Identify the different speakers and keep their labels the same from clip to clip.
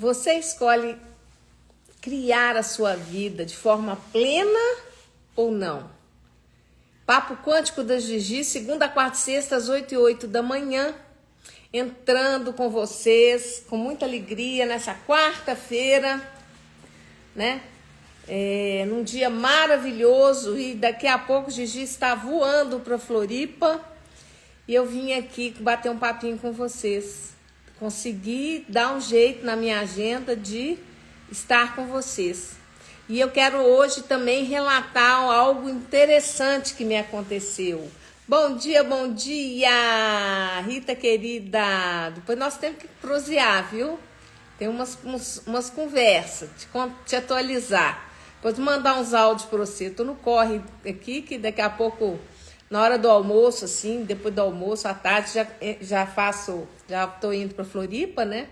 Speaker 1: Você escolhe criar a sua vida de forma plena ou não? Papo Quântico da Gigi, segunda, quarta e sexta, às 8h08 da manhã. Entrando com vocês, com muita alegria, nessa quarta-feira, né? Num dia maravilhoso, e daqui a pouco Gigi está voando para Floripa. E eu vim aqui bater um papinho com vocês. Consegui dar um jeito na minha agenda de estar com vocês. E eu quero hoje também relatar algo interessante que me aconteceu. Bom dia, Rita querida. Depois nós temos que prosear, viu? Tem umas conversas, te atualizar. Depois mandar uns áudios para você. Tô no corre aqui, que daqui a pouco, na hora do almoço, assim, depois do almoço, à tarde, já tô indo para Floripa, né?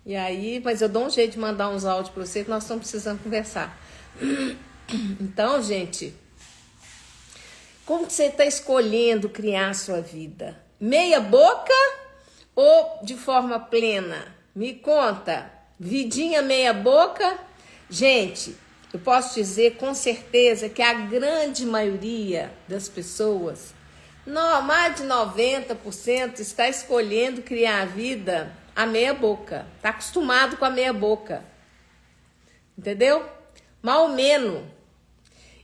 Speaker 1: E aí, mas eu dou um jeito de mandar uns áudios para você, que nós estamos precisando conversar. Então, gente, como que você está escolhendo criar a sua vida? Meia boca ou de forma plena? Me conta. Vidinha meia boca? Gente, eu posso dizer com certeza que a grande maioria das pessoas, mais de 90%, está escolhendo criar a vida a meia boca. Está acostumado com a meia boca. Entendeu? Mal menos.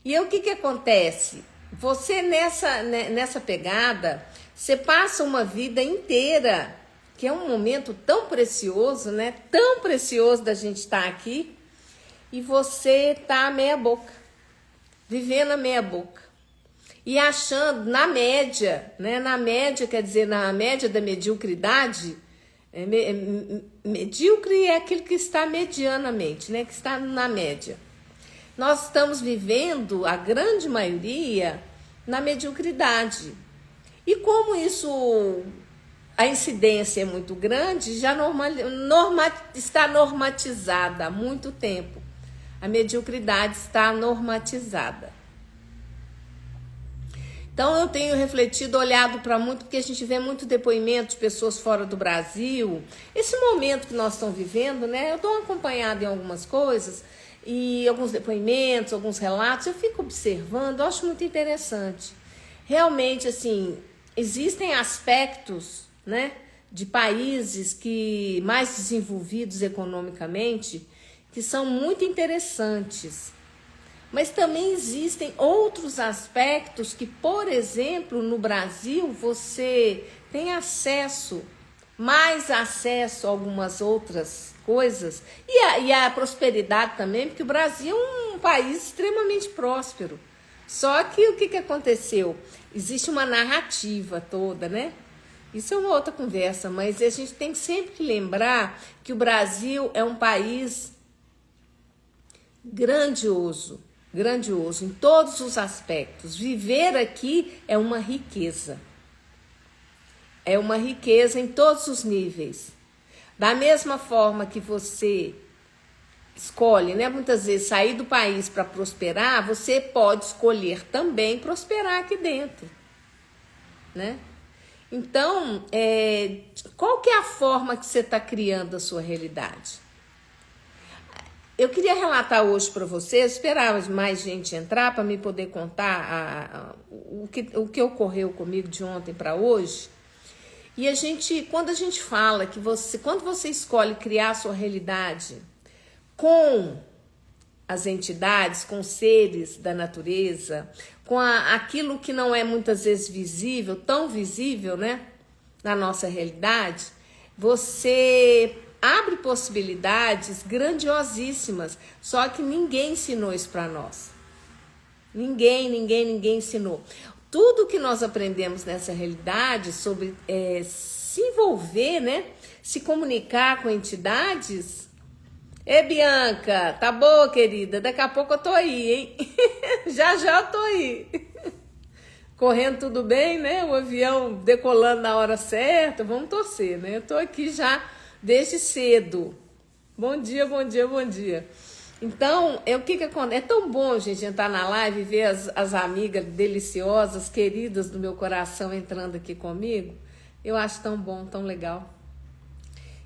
Speaker 1: E aí, o que acontece? Você nessa pegada, você passa uma vida inteira, que é um momento tão precioso, né? Tão precioso da gente estar aqui, e você tá a meia boca, vivendo a meia boca. E achando, na média, né? Na média, quer dizer, na média da mediocridade, medíocre é aquele que está medianamente, né? Que está na média. Nós estamos vivendo, a grande maioria, na mediocridade. E como isso, a incidência é muito grande, já está normatizada há muito tempo. A mediocridade está normatizada. Então eu tenho refletido, olhado para muito, porque a gente vê muito depoimento de pessoas fora do Brasil. Esse momento que nós estamos vivendo, né? Eu estou acompanhada em algumas coisas, e alguns depoimentos, alguns relatos, eu fico observando, eu acho muito interessante. Realmente, assim, existem aspectos, né, de países que mais desenvolvidos economicamente, que são muito interessantes. Mas também existem outros aspectos que, por exemplo, no Brasil, você tem mais acesso a algumas outras coisas. E a prosperidade também, porque o Brasil é um país extremamente próspero. Só que o que aconteceu? Existe uma narrativa toda, né? Isso é uma outra conversa, mas a gente tem sempre que lembrar que o Brasil é um país grandioso em todos os aspectos. Viver aqui é uma riqueza. É uma riqueza em todos os níveis. Da mesma forma que você escolhe, né, muitas vezes sair do país para prosperar, você pode escolher também prosperar aqui dentro, né? Então, qual que é a forma que você está criando a sua realidade? Eu queria relatar hoje para vocês, esperava mais gente entrar para me poder contar o que ocorreu comigo de ontem para hoje. E quando a gente fala que quando você escolhe criar a sua realidade com as entidades, com os seres da natureza, com aquilo que não é muitas vezes visível, tão visível, né, na nossa realidade, você abre possibilidades grandiosíssimas, só que ninguém ensinou isso para nós. Ninguém ensinou. Tudo que nós aprendemos nessa realidade sobre se envolver, né? Se comunicar com entidades. Bianca, tá boa, querida? Daqui a pouco eu tô aí, hein? já eu tô aí. Correndo tudo bem, né? O avião decolando na hora certa. Vamos torcer, né? Eu tô aqui já desde cedo. Bom dia. Então, o que acontece? É tão bom, gente, entrar na live e ver as amigas deliciosas, queridas do meu coração entrando aqui comigo. Eu acho tão bom, tão legal.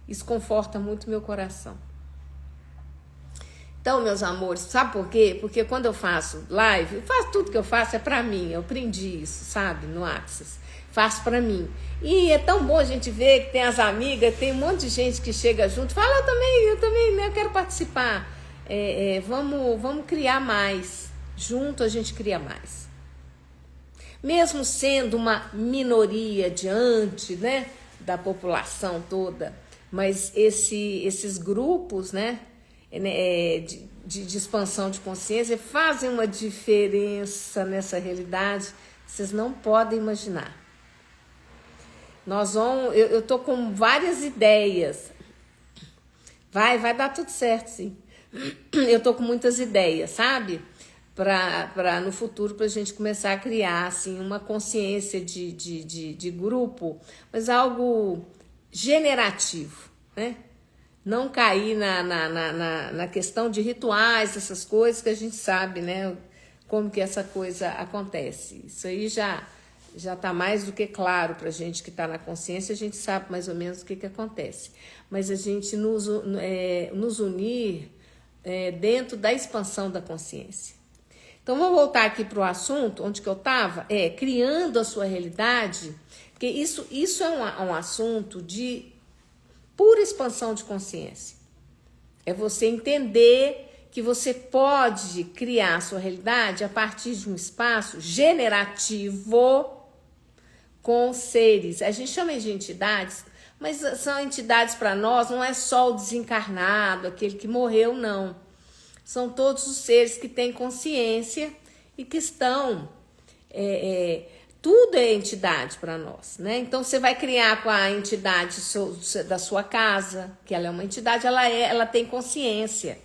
Speaker 1: Isso conforta muito meu coração. Então, meus amores, sabe por quê? Porque quando eu faço live, tudo que eu faço é pra mim. Eu aprendi isso, sabe, no Access. Faço pra mim. E é tão bom a gente ver que tem as amigas, tem um monte de gente que chega junto, fala, eu também, né, eu quero participar. Vamos criar mais. Junto a gente cria mais. Mesmo sendo uma minoria diante, né, da população toda, mas esses grupos, né, de expansão de consciência fazem uma diferença nessa realidade, vocês não podem imaginar. Eu tô com várias ideias. Vai dar tudo certo, sim. Eu tô com muitas ideias, sabe? Para no futuro, pra gente começar a criar, assim, uma consciência de grupo, mas algo generativo, né? Não cair na questão de rituais, essas coisas que a gente sabe, né? Como que essa coisa acontece. Isso aí já está mais do que claro para a gente que está na consciência, a gente sabe mais ou menos o que acontece. Mas a gente nos unir dentro da expansão da consciência. Então, vamos voltar aqui para o assunto, onde que eu estava? Criando a sua realidade, porque isso é um assunto de pura expansão de consciência. É você entender que você pode criar a sua realidade a partir de um espaço generativo com seres. A gente chama de entidades, mas são entidades para nós, não é só o desencarnado, aquele que morreu, não. São todos os seres que têm consciência e que estão... tudo é entidade para nós, né? Então, você vai criar com a entidade da sua casa, que ela é uma entidade, ela tem consciência.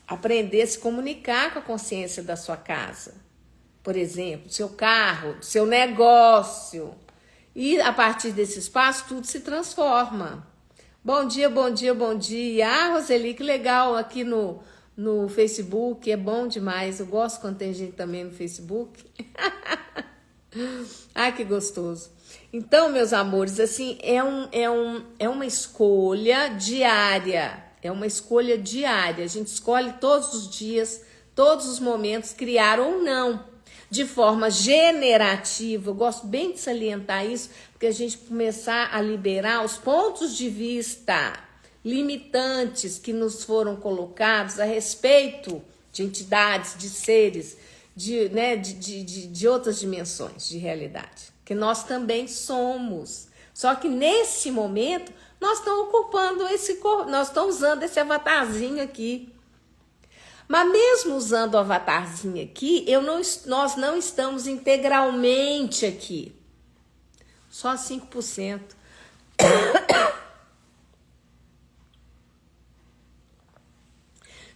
Speaker 1: Aprender a se comunicar com a consciência da sua casa. Por exemplo, do seu carro, do seu negócio. E, a partir desse espaço, tudo se transforma. Bom dia, bom dia, bom dia. Ah, Roseli, que legal aqui no Facebook, é bom demais. Eu gosto quando tem gente também no Facebook. Ai, que gostoso. Então, meus amores, assim, é uma escolha diária. É uma escolha diária. A gente escolhe todos os dias, todos os momentos, criar ou não. De forma generativa. Eu gosto bem de salientar isso, porque a gente começar a liberar os pontos de vista limitantes que nos foram colocados a respeito de entidades, de seres, de outras dimensões de realidade, que nós também somos. Só que nesse momento nós estamos ocupando esse corpo, nós estamos usando esse avatarzinho aqui. Mas mesmo usando o avatarzinho aqui, nós não estamos integralmente aqui. Só 5%.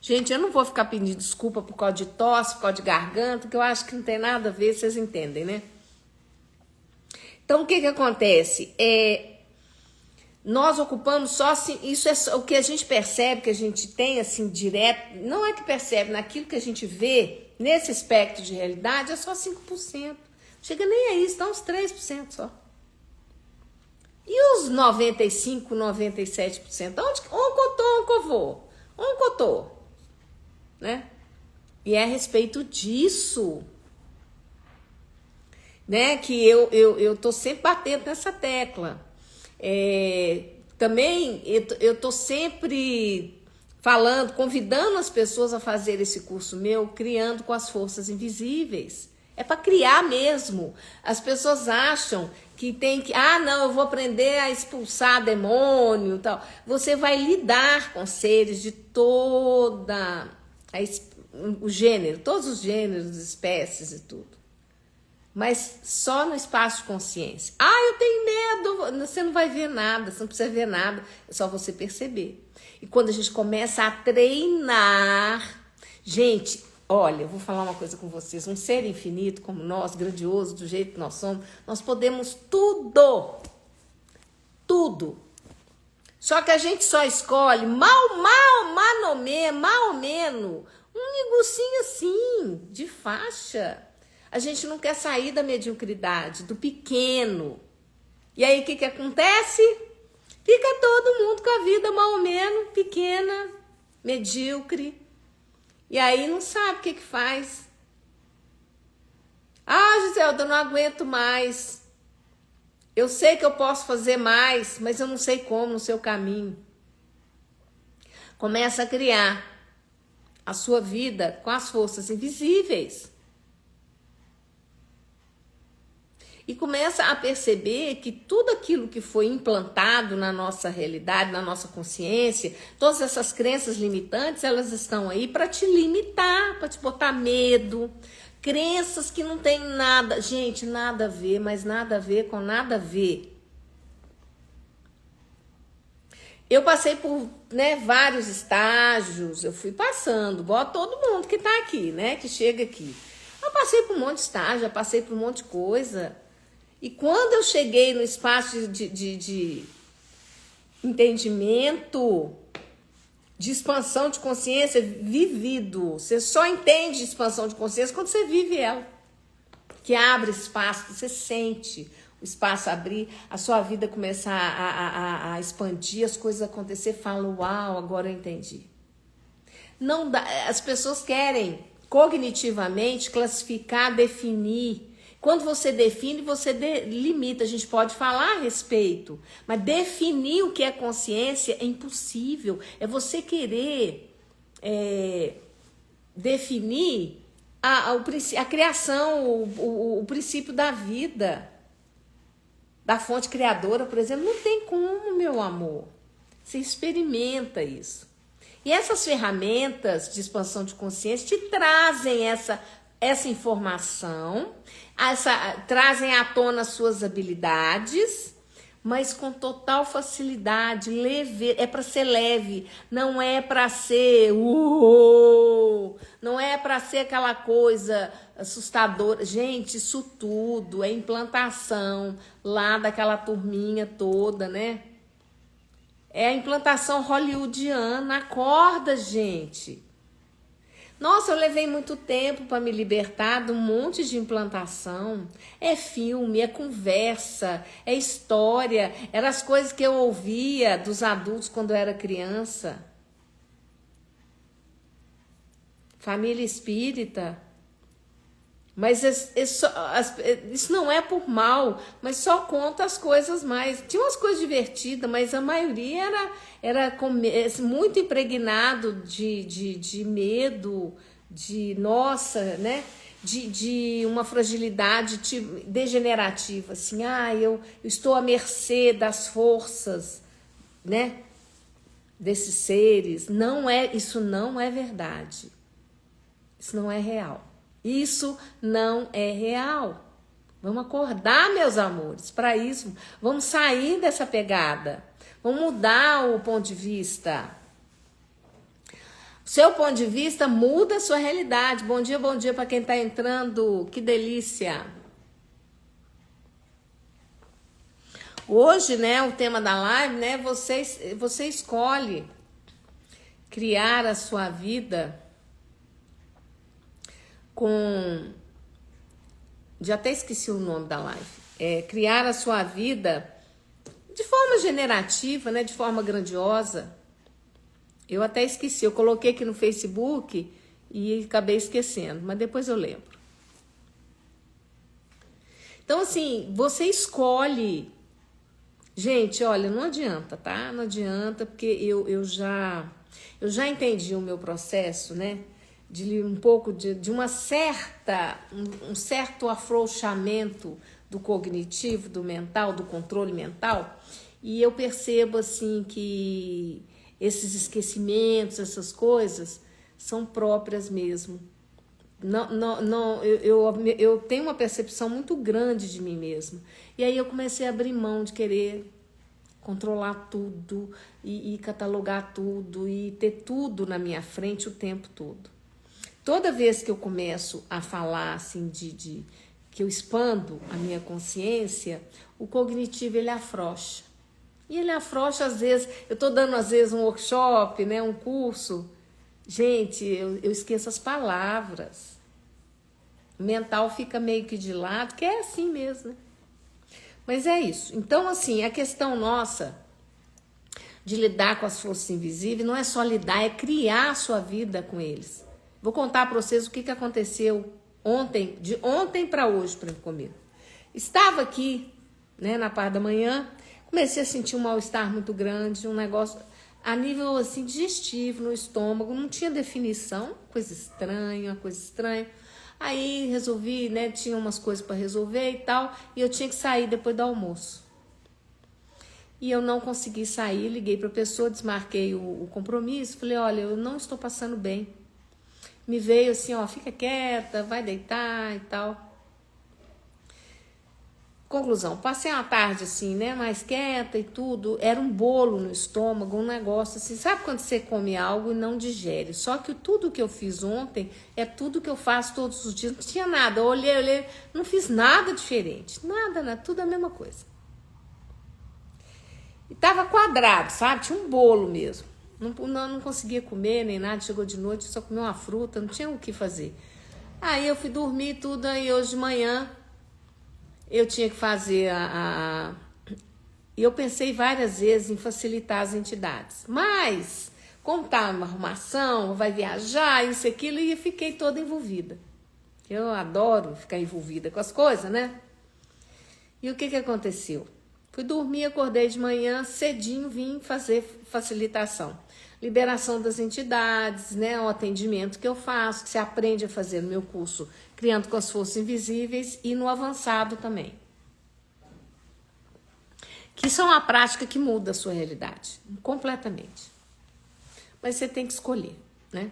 Speaker 1: Gente, eu não vou ficar pedindo desculpa por causa de tosse, por causa de garganta, que eu acho que não tem nada a ver, vocês entendem, né? Então, o que acontece? Nós ocupamos só assim, isso é o que a gente percebe, que a gente tem assim direto, não é que percebe, naquilo que a gente vê, nesse espectro de realidade, é só 5%. Chega nem a isso, dá uns 3% só. E os 95%, 97%? Onde que eu vou? Onde que eu tô? Né? E é a respeito disso, né, que eu tô sempre batendo nessa tecla. Também eu tô sempre falando, convidando as pessoas a fazer esse curso meu, criando com as forças invisíveis. É para criar mesmo. As pessoas acham que tem que... não, eu vou aprender a expulsar demônio e tal. Você vai lidar com seres de toda o gênero, todos os gêneros, espécies e tudo. Mas só no espaço de consciência. Eu tenho medo. Você não vai ver nada, você não precisa ver nada. É só você perceber. E quando a gente começa a treinar... Gente, olha, eu vou falar uma coisa com vocês. Um ser infinito como nós, grandioso, do jeito que nós somos, nós podemos tudo. Tudo. Só que a gente só escolhe mal ou menos, um negocinho assim, de faixa. A gente não quer sair da mediocridade, do pequeno. E aí, o que acontece? Fica todo mundo com a vida mais ou menos pequena, medíocre. E aí não sabe o que faz. Ah, Giselda, eu não aguento mais. Eu sei que eu posso fazer mais, mas eu não sei como no seu caminho. Começa a criar a sua vida com as forças invisíveis. E começa a perceber que tudo aquilo que foi implantado na nossa realidade, na nossa consciência, todas essas crenças limitantes, elas estão aí para te limitar, para te botar medo. Crenças que não tem nada, gente, nada a ver, mas nada a ver com nada a ver. Eu passei por, vários estágios, eu fui passando, igual todo mundo que tá aqui, que chega aqui. Eu passei por um monte de estágio, eu passei por um monte de coisa. E quando eu cheguei no espaço de entendimento, de expansão de consciência vivido, você só entende expansão de consciência quando você vive ela. Que abre espaço, você sente o espaço abrir, a sua vida começar a expandir, as coisas acontecer, fala, uau, agora eu entendi. Não dá, as pessoas querem cognitivamente classificar, definir. Quando você define, você limita. A gente pode falar a respeito, mas definir o que é consciência é impossível. É você querer definir a criação, o princípio da vida, da fonte criadora, por exemplo. Não tem como, meu amor. Você experimenta isso. E essas ferramentas de expansão de consciência te trazem essa informação, trazem à tona suas habilidades, mas com total facilidade, leve, é para ser leve, não é para ser não é para ser aquela coisa assustadora. Gente, isso tudo é implantação lá daquela turminha toda, É a implantação hollywoodiana. Acorda, gente. Nossa, eu levei muito tempo para me libertar de um monte de implantação. É filme, é conversa, é história. Eram as coisas que eu ouvia dos adultos quando eu era criança. Família espírita. Mas isso não é por mal, mas só conta as coisas mais. Tinha umas coisas divertidas, mas a maioria era muito impregnado de medo, de uma fragilidade degenerativa, assim, eu estou à mercê das forças, desses seres. Isso não é verdade. Isso não é real. Isso não é real. Vamos acordar, meus amores, para isso. Vamos sair dessa pegada. Vamos mudar o ponto de vista. O seu ponto de vista muda a sua realidade. Bom dia para quem está entrando. Que delícia. Hoje, o tema da live, você escolhe criar a sua vida já até esqueci o nome da live, criar a sua vida de forma generativa, de forma grandiosa. Eu até esqueci, eu coloquei aqui no Facebook e acabei esquecendo, mas depois eu lembro. Então, assim, você escolhe. Gente, olha, não adianta, tá? Não adianta, porque eu já entendi o meu processo, de um pouco de um certo afrouxamento do cognitivo, do mental, do controle mental, e eu percebo assim que esses esquecimentos, essas coisas são próprias mesmo. Eu tenho uma percepção muito grande de mim mesma, e aí eu comecei a abrir mão de querer controlar tudo e catalogar tudo e ter tudo na minha frente o tempo todo. Toda vez que eu começo a falar assim que eu expando a minha consciência, o cognitivo ele afrouxa. E ele afrouxa às vezes, eu estou dando às vezes um workshop, um curso. Gente, eu esqueço as palavras. O mental fica meio que de lado, que é assim mesmo, Mas é isso. Então, assim, a questão nossa de lidar com as forças invisíveis, não é só lidar, é criar a sua vida com eles. Vou contar para vocês o que aconteceu ontem, de ontem para hoje comigo. Estava aqui, né, na parte da manhã, comecei a sentir um mal-estar muito grande, um negócio a nível assim digestivo, no estômago, não tinha definição, coisa estranha. Aí resolvi, né, tinha umas coisas para resolver e tal, e eu tinha que sair depois do almoço. E eu não consegui sair, liguei para a pessoa, desmarquei o compromisso, falei, olha, eu não estou passando bem. Me veio assim, ó, fica quieta, vai deitar e tal. Conclusão, passei uma tarde assim, né, mais quieta e tudo, era um bolo no estômago, um negócio assim, sabe quando você come algo e não digere? Só que tudo que eu fiz ontem é tudo que eu faço todos os dias, não tinha nada, eu olhei, não fiz nada diferente, nada, tudo a mesma coisa. E tava quadrado, sabe, tinha um bolo mesmo, não conseguia comer nem nada, chegou de noite, só comi uma fruta, não tinha o que fazer. Aí eu fui dormir tudo, aí hoje de manhã eu tinha que fazer E eu pensei várias vezes em facilitar as entidades. Mas, como tá uma arrumação, vai viajar, isso e aquilo, e fiquei toda envolvida. Eu adoro ficar envolvida com as coisas, né? E o que aconteceu? Fui dormir, acordei de manhã, cedinho, vim fazer facilitação. Liberação das entidades, né? O atendimento que eu faço, que você aprende a fazer no meu curso Criando com as Forças Invisíveis e no avançado também. Que isso é uma prática que muda a sua realidade, completamente. Mas você tem que escolher, né?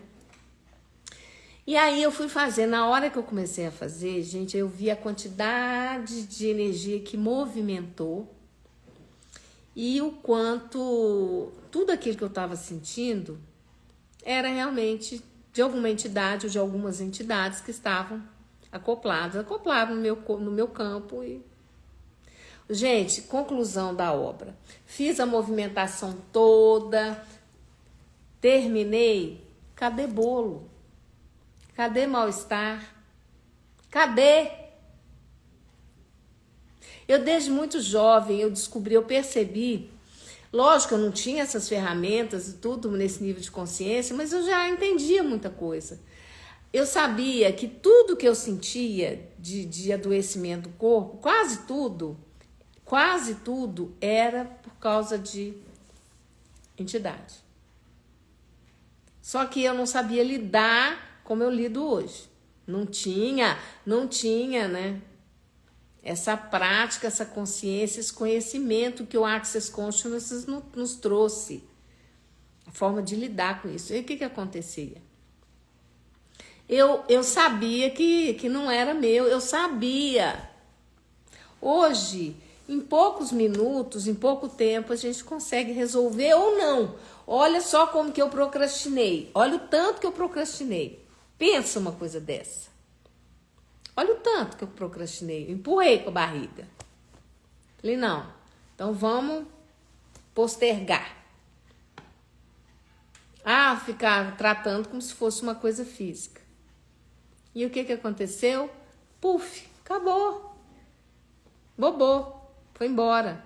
Speaker 1: E aí eu fui fazer, na hora que eu comecei a fazer, gente, eu vi a quantidade de energia que movimentou e o quanto tudo aquilo que eu estava sentindo era realmente de alguma entidade ou de algumas entidades que estavam acopladas no meu campo. E gente, conclusão da obra. Fiz a movimentação toda, terminei. Cadê bolo? Cadê mal-estar? Cadê? Eu desde muito jovem, eu percebi, lógico, eu não tinha essas ferramentas e tudo nesse nível de consciência, mas eu já entendia muita coisa. Eu sabia que tudo que eu sentia de adoecimento do corpo, quase tudo era por causa de entidade. Só que eu não sabia lidar como eu lido hoje. Não tinha, né? Essa prática, essa consciência, esse conhecimento que o Access Consciousness nos trouxe. A forma de lidar com isso. E o que acontecia? Eu sabia que não era meu, eu sabia. Hoje, em poucos minutos, em pouco tempo, a gente consegue resolver ou não. Olha só como que eu procrastinei. Olha o tanto que eu procrastinei. Pensa uma coisa dessa. Olha o tanto que eu procrastinei. Eu empurrei com a barriga. Falei, não. Então vamos postergar. Ficar tratando como se fosse uma coisa física. E o que aconteceu? Puf, acabou. Bobou. Foi embora.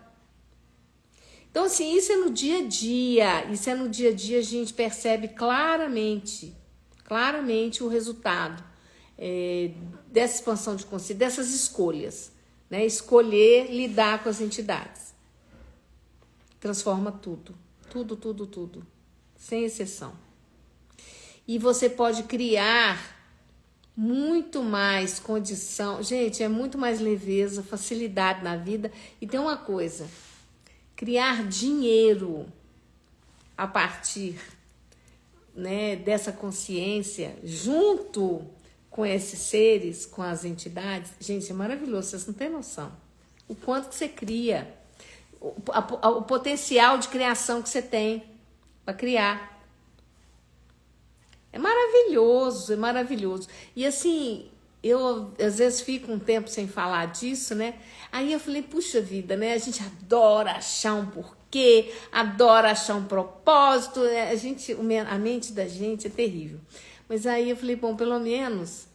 Speaker 1: Então, assim, isso é no dia a dia. Isso é no dia a dia, a gente percebe claramente o resultado dessa expansão de consciência, dessas escolhas, né? Escolher lidar com as entidades. Transforma tudo, sem exceção. E você pode criar muito mais condição, gente, é muito mais leveza, facilidade na vida. E tem uma coisa, criar dinheiro a partir, né, dessa consciência, junto com esses seres, com as entidades, gente, é maravilhoso, vocês não têm noção. O quanto que você cria, o potencial de criação que você tem para criar. É maravilhoso, é maravilhoso. E assim, eu às vezes fico um tempo sem falar disso, né? Aí eu falei, puxa vida, né? A gente adora achar um porquê, adora achar um propósito. A mente da gente é terrível. Mas aí eu falei, bom, pelo menos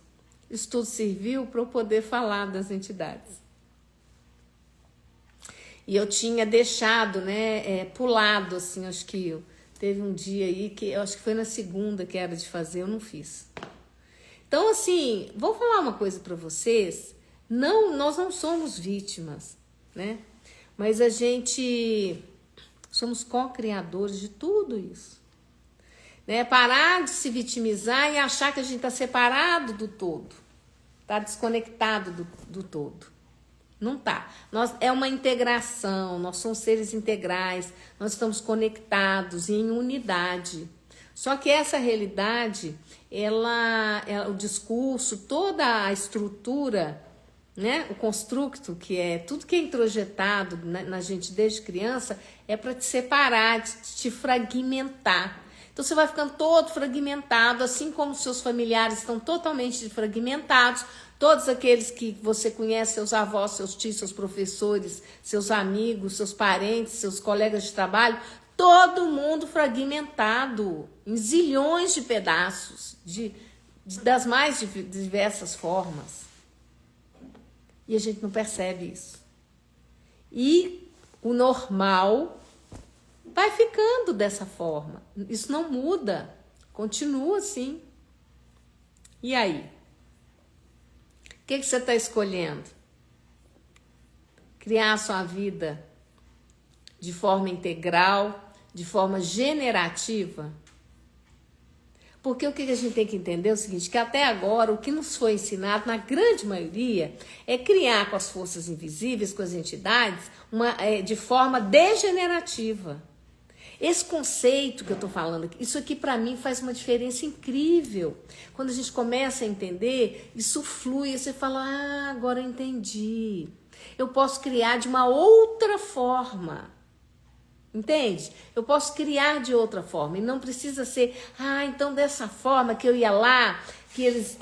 Speaker 1: isso tudo serviu para eu poder falar das entidades. E eu tinha deixado, né, pulado, assim, acho que teve um dia aí que eu acho que foi na segunda que era de fazer, eu não fiz. Então, assim, vou falar uma coisa para vocês. Não, nós não somos vítimas, né? Mas a gente somos co-criadores de tudo isso. Né? Parar de se vitimizar e achar que a gente está separado do todo. Está desconectado do todo. Não tá. É uma integração, nós somos seres integrais, nós estamos conectados em unidade. Só que essa realidade, o discurso, toda a estrutura, né, o construto, que é tudo que é introjetado na gente desde criança, é para te separar, te fragmentar. Então você vai ficando todo fragmentado, assim como seus familiares estão totalmente fragmentados. Todos aqueles que você conhece, seus avós, seus tios, seus professores, seus amigos, seus parentes, seus colegas de trabalho, todo mundo fragmentado em zilhões de pedaços, das mais diversas formas. E a gente não percebe isso. E o normal vai ficando dessa forma. Isso não muda, continua assim. E aí? O que você está escolhendo? Criar a sua vida de forma integral, de forma generativa? Porque o que a gente tem que entender é o seguinte, que até agora o que nos foi ensinado, na grande maioria, é criar com as forças invisíveis, com as entidades, de forma degenerativa. Esse conceito que eu estou falando, isso aqui para mim faz uma diferença incrível. Quando a gente começa a entender, isso flui, você fala, agora eu entendi. Eu posso criar de uma outra forma. Entende? Eu posso criar de outra forma. E não precisa ser, então dessa forma que eu ia lá, que eles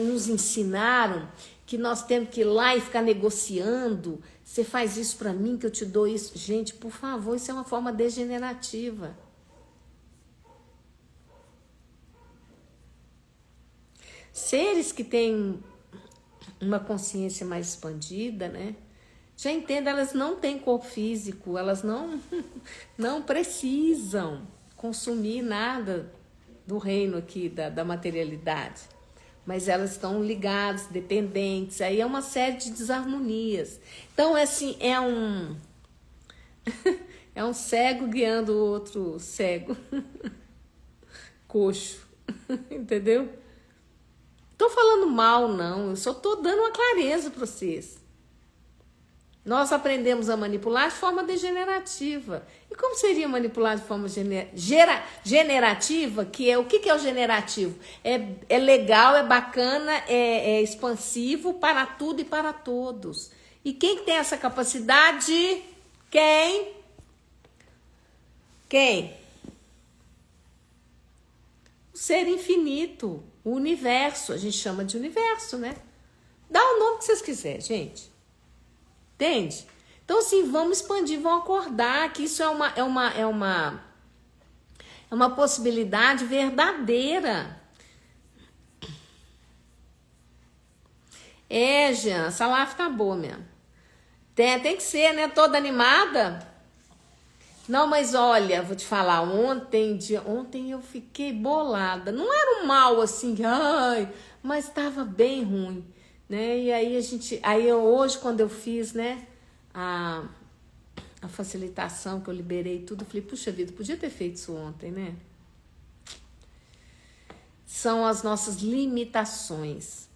Speaker 1: nos ensinaram, que nós temos que ir lá e ficar negociando. Você faz isso para mim, que eu te dou isso. Gente, por favor, isso é uma forma degenerativa. Seres que têm uma consciência mais expandida, né? Já entenda, elas não têm corpo físico, elas não precisam consumir nada do reino aqui, da materialidade. Mas elas estão ligadas, dependentes, aí é uma série de desarmonias. Então, assim, é um cego guiando o outro cego, coxo, entendeu? Tô falando mal, não, eu só tô dando uma clareza para vocês. Nós aprendemos a manipular de forma degenerativa. E como seria manipular de forma generativa? O que é o generativo? É legal, é bacana, é expansivo para tudo e para todos. E quem tem essa capacidade? Quem? O ser infinito, o universo. A gente chama de universo, né? Dá o nome que vocês quiserem, gente. Entende? Então, assim, vamos expandir, vamos acordar que isso é uma possibilidade verdadeira. Jean, essa live tá boa mesmo. Tem que ser, né? Toda animada. Não, mas olha, vou te falar, ontem eu fiquei bolada. Não era um mal assim, mas estava bem ruim. Né? E aí hoje quando eu fiz, né, a facilitação, que eu liberei tudo, eu falei, puxa vida, podia ter feito isso ontem, né? São as nossas limitações.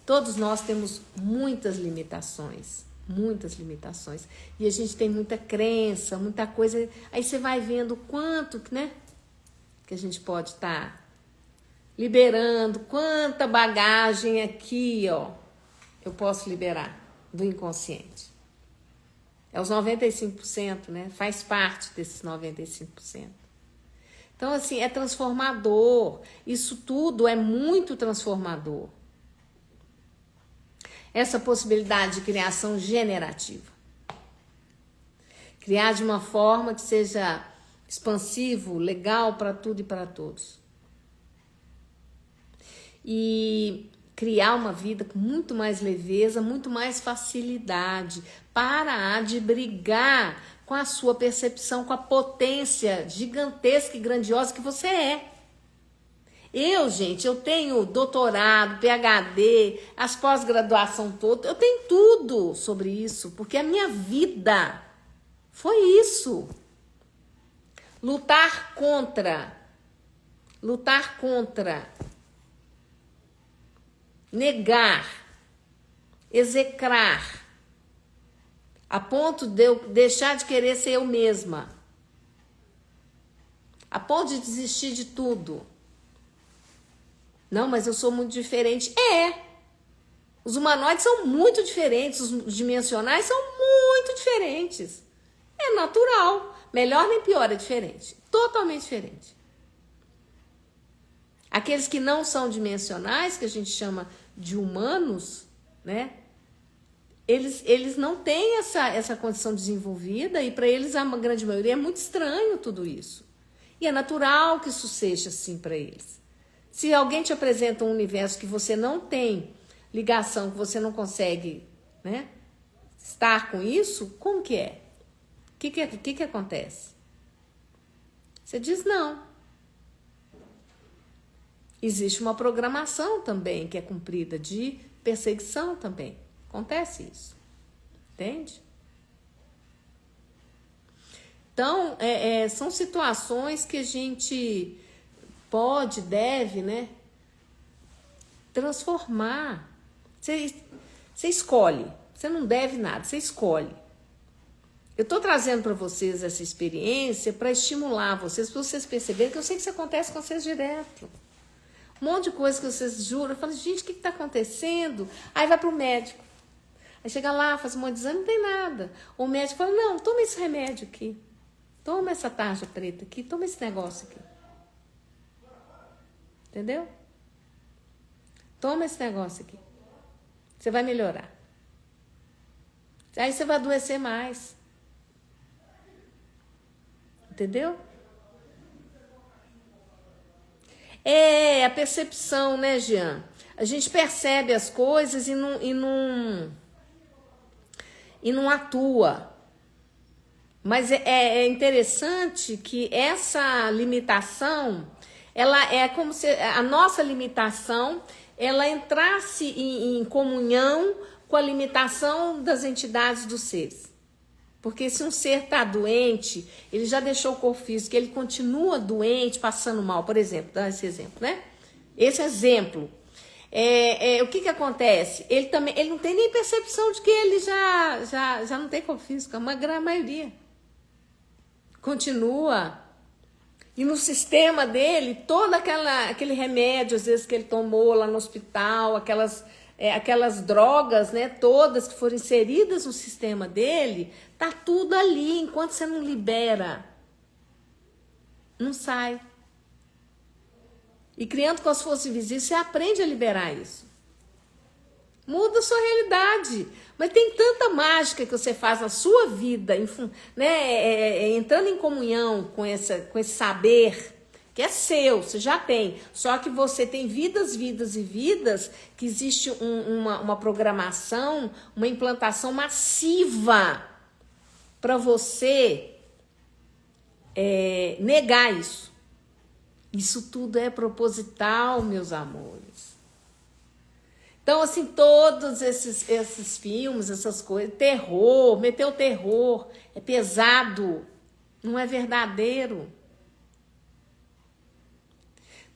Speaker 1: Todos nós temos muitas limitações, e a gente tem muita crença, muita coisa, aí você vai vendo quanto, né, que a gente pode estar liberando, quanta bagagem aqui, eu posso liberar do inconsciente. É os 95%, né? Faz parte desses 95%. Então, assim, é transformador. Isso tudo é muito transformador. Essa possibilidade de criação generativa. Criar de uma forma que seja expansivo, legal para tudo e para todos. E criar uma vida com muito mais leveza, muito mais facilidade. Parar de brigar com a sua percepção, com a potência gigantesca e grandiosa que você é. Gente, eu tenho doutorado, PhD, as pós-graduação toda, eu tenho tudo sobre isso, porque a minha vida foi isso. Lutar contra, negar, execrar, a ponto de eu deixar de querer ser eu mesma, a ponto de desistir de tudo. Não, mas eu sou muito diferente. Os humanoides são muito diferentes, os dimensionais são muito diferentes. É natural. Melhor nem pior, é diferente. Totalmente diferente. Aqueles que não são dimensionais, que a gente chama de humanos, né? Eles não têm essa condição desenvolvida e para eles, a grande maioria, é muito estranho tudo isso. E é natural que isso seja assim para eles. Se alguém te apresenta um universo que você não tem ligação, que você não consegue, né, estar com isso, como que é? O que acontece? Você diz não. Existe uma programação também que é cumprida de perseguição também. Acontece isso. Entende? Então, são situações que a gente pode, deve, né, transformar. Você escolhe. Você não deve nada, você escolhe. Eu estou trazendo para vocês essa experiência para estimular vocês, para vocês perceberem que eu sei que isso acontece com vocês direto. Um monte de coisa que vocês juram. Eu falo, gente, o que está acontecendo? Aí vai para o médico. Aí chega lá, faz um monte de exame, não tem nada. O médico fala, não, toma esse remédio aqui. Toma essa tarja preta aqui, toma esse negócio aqui. Entendeu? Toma esse negócio aqui. Você vai melhorar. Aí você vai adoecer mais. Entendeu? É a percepção, né, Jean? A gente percebe as coisas e não atua. Mas é interessante que essa limitação, ela é como se a nossa limitação, ela entrasse em comunhão com a limitação das entidades dos seres. Porque se um ser está doente, ele já deixou o corpo físico, ele continua doente, passando mal, por exemplo, dá esse exemplo, né? Esse exemplo. O que acontece? Ele não tem nem percepção de que ele já não tem corpo físico, a grande maioria. Continua. E no sistema dele, todo aquele remédio, às vezes, que ele tomou lá no hospital, aquelas drogas, né, todas que foram inseridas no sistema dele, tá tudo ali. Enquanto você não libera, não sai. E criando com as forças invisíveis, você aprende a liberar isso. Muda a sua realidade. Mas tem tanta mágica que você faz na sua vida, né, entrando em comunhão com esse saber que é seu, você já tem. Só que você tem vidas e vidas que existe uma programação, uma implantação massiva para você negar isso. Isso tudo é proposital, meus amores. Então, assim, todos esses filmes, essas coisas, terror, meteu terror, é pesado, não é verdadeiro.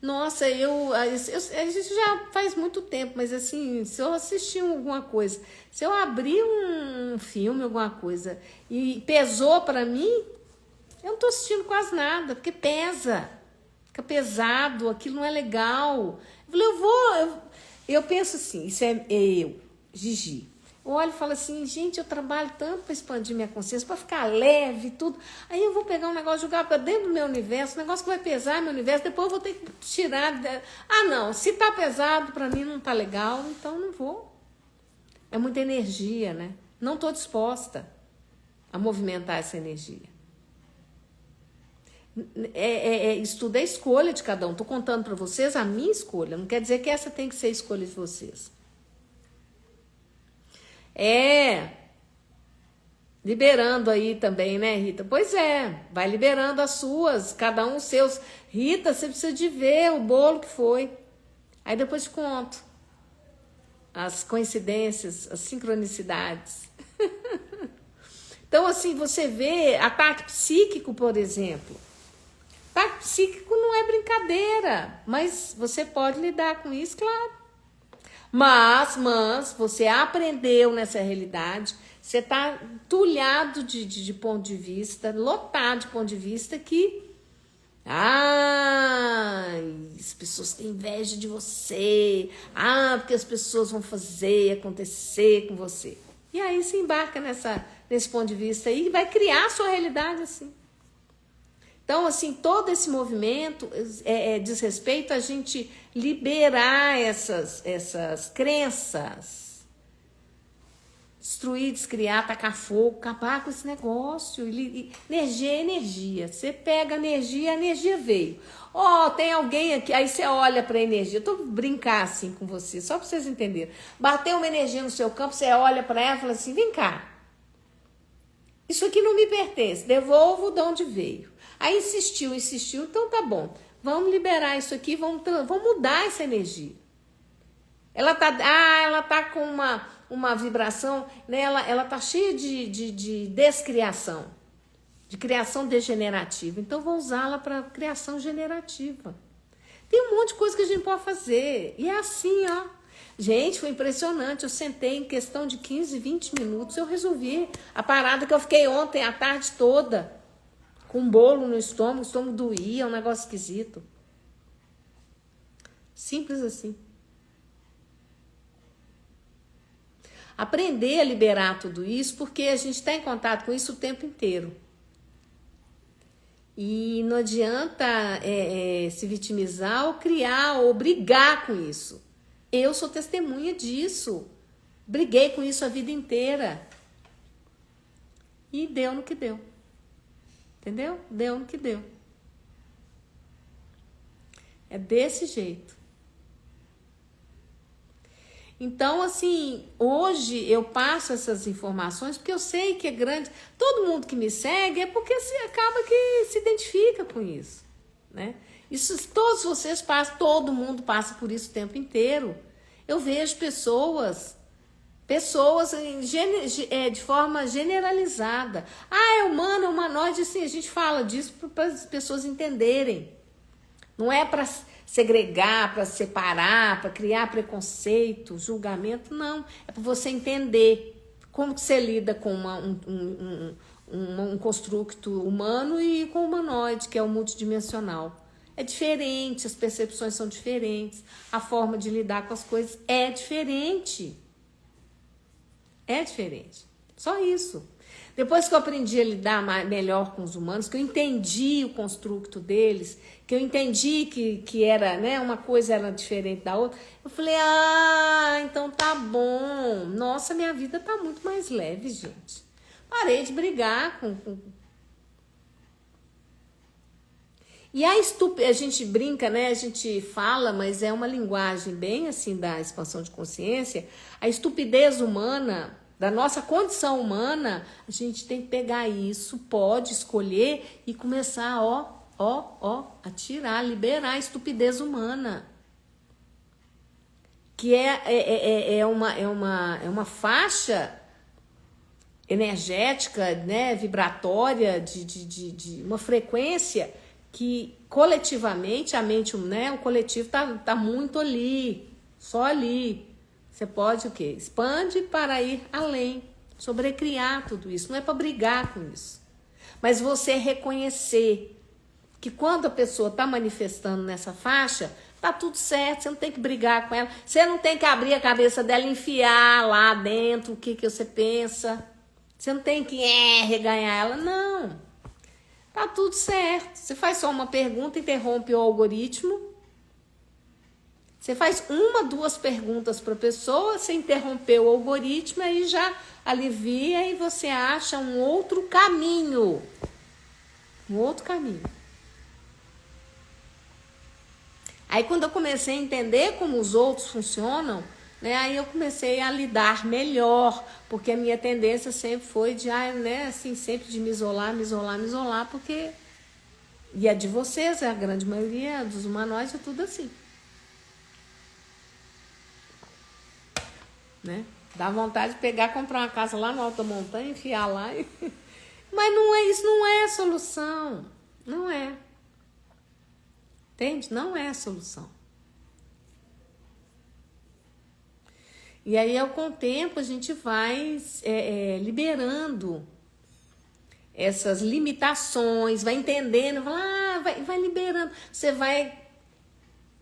Speaker 1: Nossa, a gente já faz muito tempo, mas assim, se eu assistir alguma coisa, se eu abrir um filme, alguma coisa, e pesou pra mim, eu não tô assistindo quase nada, porque pesa, fica pesado, aquilo não é legal. Eu falei, eu penso assim, isso é eu, Gigi. Eu olho e falo assim, gente, eu trabalho tanto para expandir minha consciência, para ficar leve e tudo. Aí eu vou pegar um negócio, jogar para dentro do meu universo, um negócio que vai pesar meu universo, depois eu vou ter que tirar. Ah, não, se tá pesado, para mim não tá legal, então não vou. É muita energia, né? Não tô disposta a movimentar essa energia. Isso tudo é escolha de cada um. Tô contando para vocês a minha escolha. Não quer dizer que essa tem que ser a escolha de vocês. Liberando aí também, né, Rita? Pois é, vai liberando as suas, cada um os seus. Rita, você precisa de ver o bolo que foi. Aí depois te conto as coincidências, as sincronicidades. Então, assim, você vê ataque psíquico, por exemplo. Ataque psíquico não é brincadeira, mas você pode lidar com isso, claro. Mas você aprendeu nessa realidade, você está tulhado de ponto de vista, lotado de ponto de vista que as pessoas têm inveja de você, porque as pessoas vão fazer acontecer com você. E aí se embarca nesse ponto de vista aí e vai criar a sua realidade assim. Então, assim, todo esse movimento diz respeito a gente liberar essas crenças. Destruir, descriar, tacar fogo, acabar com esse negócio. Energia é energia. Você pega a energia veio. Tem alguém aqui, aí você olha para a energia. Eu tô brincar assim com você, só para vocês entenderem. Bateu uma energia no seu campo, você olha para ela e fala assim, vem cá. Isso aqui não me pertence, devolvo de onde veio. Aí insistiu, então tá bom. Vamos liberar isso aqui, vamos mudar essa energia. Ela tá com uma vibração, né? Ela tá cheia de descriação, de criação degenerativa. Então vou usá-la para criação generativa. Tem um monte de coisa que a gente pode fazer. E é assim, ó. Gente, foi impressionante. Eu sentei em questão de 15, 20 minutos. Eu resolvi a parada que eu fiquei ontem a tarde toda. Com um bolo no estômago, o estômago doía, um negócio esquisito. Simples assim. Aprender a liberar tudo isso, porque a gente está em contato com isso o tempo inteiro. E não adianta se vitimizar ou criar ou brigar com isso. Eu sou testemunha disso. Briguei com isso a vida inteira. E deu no que deu. Entendeu? Deu no que deu. É desse jeito. Então, assim, hoje eu passo essas informações porque eu sei que é grande. Todo mundo que me segue é porque acaba que se identifica com isso, né? Isso todos vocês passam, todo mundo passa por isso o tempo inteiro. Eu vejo pessoas de forma generalizada. É humano, é humanoide, assim, a gente fala disso para as pessoas entenderem. Não é para segregar, para separar, para criar preconceito, julgamento, não. É para você entender como que você lida com um construto humano e com o humanoide, que é o multidimensional. É diferente, as percepções são diferentes, a forma de lidar com as coisas é diferente. É diferente. Só isso. Depois que eu aprendi a lidar melhor com os humanos, que eu entendi o construto deles, que eu entendi que era, né, uma coisa era diferente da outra, eu falei, então tá bom. Nossa, minha vida tá muito mais leve, gente. Parei de brigar com... E a gente brinca, né? A gente fala, mas é uma linguagem bem assim da expansão de consciência. A estupidez humana, da nossa condição humana, a gente tem que pegar isso, pode escolher e começar, a tirar, liberar a estupidez humana. Que é uma faixa energética, né, vibratória, de uma frequência que coletivamente a mente, né, o coletivo tá muito ali, só ali. Você pode o quê? Expande para ir além, sobrecriar tudo isso. Não é para brigar com isso, mas você reconhecer que quando a pessoa está manifestando nessa faixa, tá tudo certo, você não tem que brigar com ela, você não tem que abrir a cabeça dela e enfiar lá dentro o que você pensa, você não tem que reganhar ela, não. Tá tudo certo. Você faz só uma pergunta, interrompe o algoritmo. Você faz 1, 2 perguntas para a pessoa, você interrompeu o algoritmo, aí já alivia e você acha um outro caminho. Um outro caminho. Aí quando eu comecei a entender como os outros funcionam, né, aí eu comecei a lidar melhor, porque a minha tendência sempre foi de, né, assim, sempre de me isolar, porque... E a de vocês, a grande maioria dos humanoides, é tudo assim. Né? Dá vontade de pegar, comprar uma casa lá no alto da montanha, enfiar lá. Mas não é, isso não é a solução. Não é. Entende? Não é a solução. E aí, com o tempo, a gente vai liberando essas limitações, vai entendendo, vai liberando. Você vai...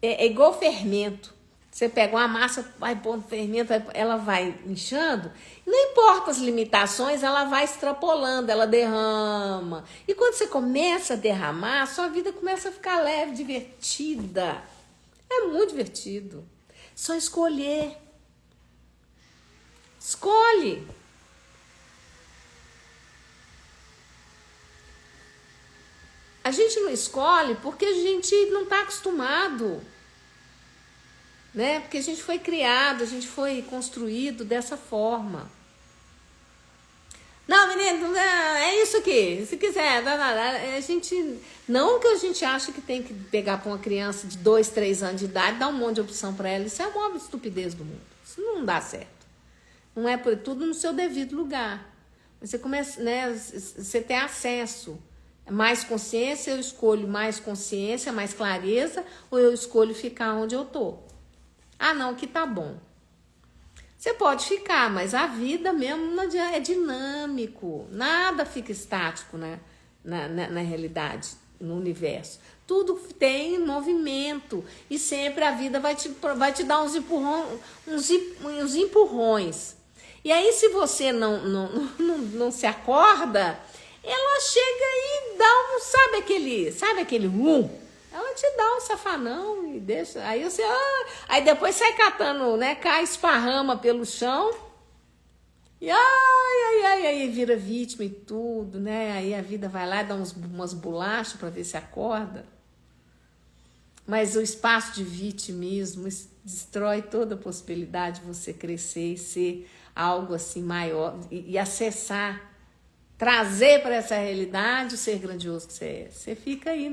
Speaker 1: É igual fermento. Você pega uma massa, vai pondo fermento, ela vai inchando. Não importa as limitações, ela vai extrapolando, ela derrama. E quando você começa a derramar, a sua vida começa a ficar leve, divertida. É muito divertido. Só escolher. Escolhe. A gente não escolhe porque a gente não está acostumado. Né? Porque a gente foi criado, a gente foi construído dessa forma. Não, menino, é isso aqui. Se quiser, a gente... Não que a gente ache que tem que pegar para uma criança de 2, 3 anos de idade, dar um monte de opção para ela. Isso é a maior estupidez do mundo. Isso não dá certo. Não é por tudo no seu devido lugar. Você começa, né? Você tem acesso. Mais consciência, eu escolho mais consciência, mais clareza, ou eu escolho ficar onde eu tô. Não, que tá bom. Você pode ficar, mas a vida mesmo é dinâmico. Nada fica estático, né? Na realidade, no universo. Tudo tem movimento. E sempre a vida vai te dar uns empurrões. E aí, se você não se acorda, ela chega e dá sabe aquele ela te dá um safanão e deixa. Aí você. Aí depois sai catando, né? Cai, esparrama pelo chão. E aí vira vítima e tudo, né? Aí a vida vai lá e dá umas bolachas para ver se acorda. Mas o espaço de vitimismo destrói toda a possibilidade de você crescer e ser algo assim maior e acessar, trazer para essa realidade o ser grandioso que você é. Você fica aí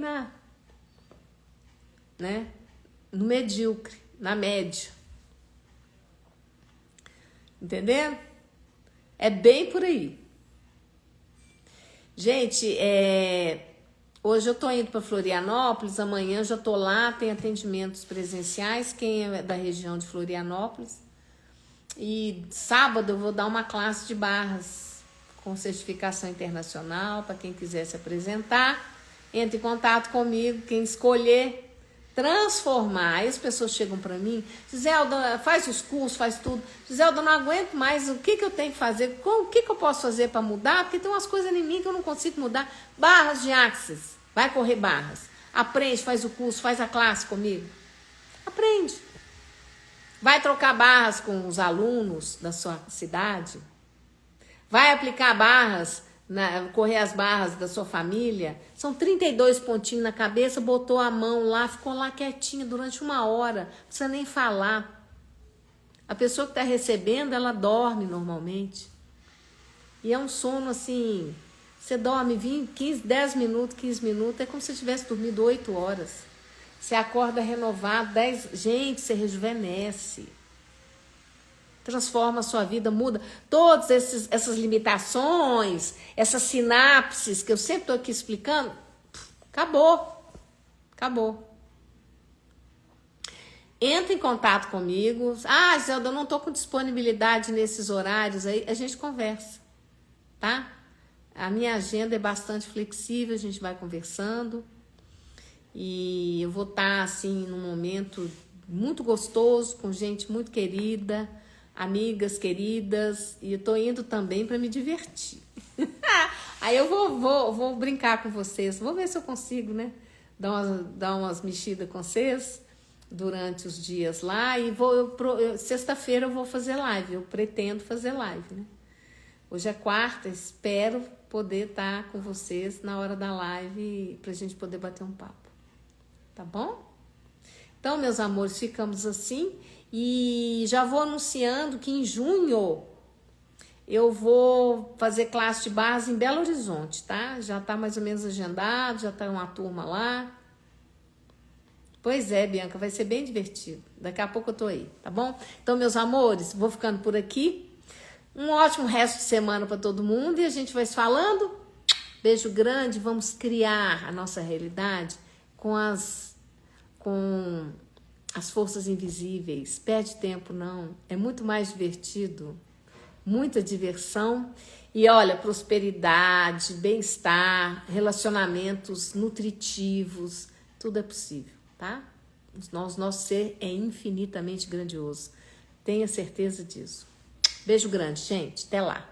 Speaker 1: no medíocre, na média. Entendeu? É bem por aí. Gente, hoje eu tô indo para Florianópolis, amanhã eu já tô lá, tem atendimentos presenciais, quem é da região de Florianópolis. E sábado eu vou dar uma classe de barras com certificação internacional para quem quiser se apresentar. Entre em contato comigo, quem escolher transformar. Aí as pessoas chegam para mim, Giselda, faz os cursos, faz tudo. Giselda, eu não aguento mais, o que eu tenho que fazer? O que eu posso fazer para mudar? Porque tem umas coisas em mim que eu não consigo mudar. Barras de Axis, vai correr barras. Aprende, faz o curso, faz a classe comigo. Aprende. Vai trocar barras com os alunos da sua cidade. Vai aplicar barras, correr as barras da sua família. São 32 pontinhos na cabeça, botou a mão lá, ficou lá quietinha durante 1 hora. Não precisa nem falar. A pessoa que está recebendo, ela dorme normalmente. E é um sono assim, você dorme 10 minutos, 15 minutos, é como se você tivesse dormido 8 horas. Você acorda renovado, gente, você rejuvenesce. Transforma a sua vida, muda todas essas limitações, essas sinapses que eu sempre estou aqui explicando. Acabou. Entra em contato comigo. Zelda, eu não estou com disponibilidade nesses horários aí. A gente conversa, tá? A minha agenda é bastante flexível, a gente vai conversando. E eu vou estar, assim, num momento muito gostoso, com gente muito querida, amigas queridas, e eu tô indo também para me divertir. Aí eu vou brincar com vocês, vou ver se eu consigo, né? Dar umas mexidas com vocês durante os dias lá, e sexta-feira eu vou fazer live, eu pretendo fazer live, né? Hoje é quarta, espero poder estar com vocês na hora da live pra gente poder bater um papo. Tá bom? Então, meus amores, ficamos assim e já vou anunciando que em junho eu vou fazer classe de base em Belo Horizonte, tá? Já tá mais ou menos agendado, já tá uma turma lá. Pois é, Bianca, vai ser bem divertido. Daqui a pouco eu tô aí, tá bom? Então, meus amores, vou ficando por aqui. Um ótimo resto de semana para todo mundo e a gente vai se falando. Beijo grande, vamos criar a nossa realidade com as forças invisíveis. Perde tempo não, é muito mais divertido, muita diversão e olha, prosperidade, bem-estar, relacionamentos nutritivos, tudo é possível, tá? Nosso ser é infinitamente grandioso, tenha certeza disso. Beijo grande, gente, até lá.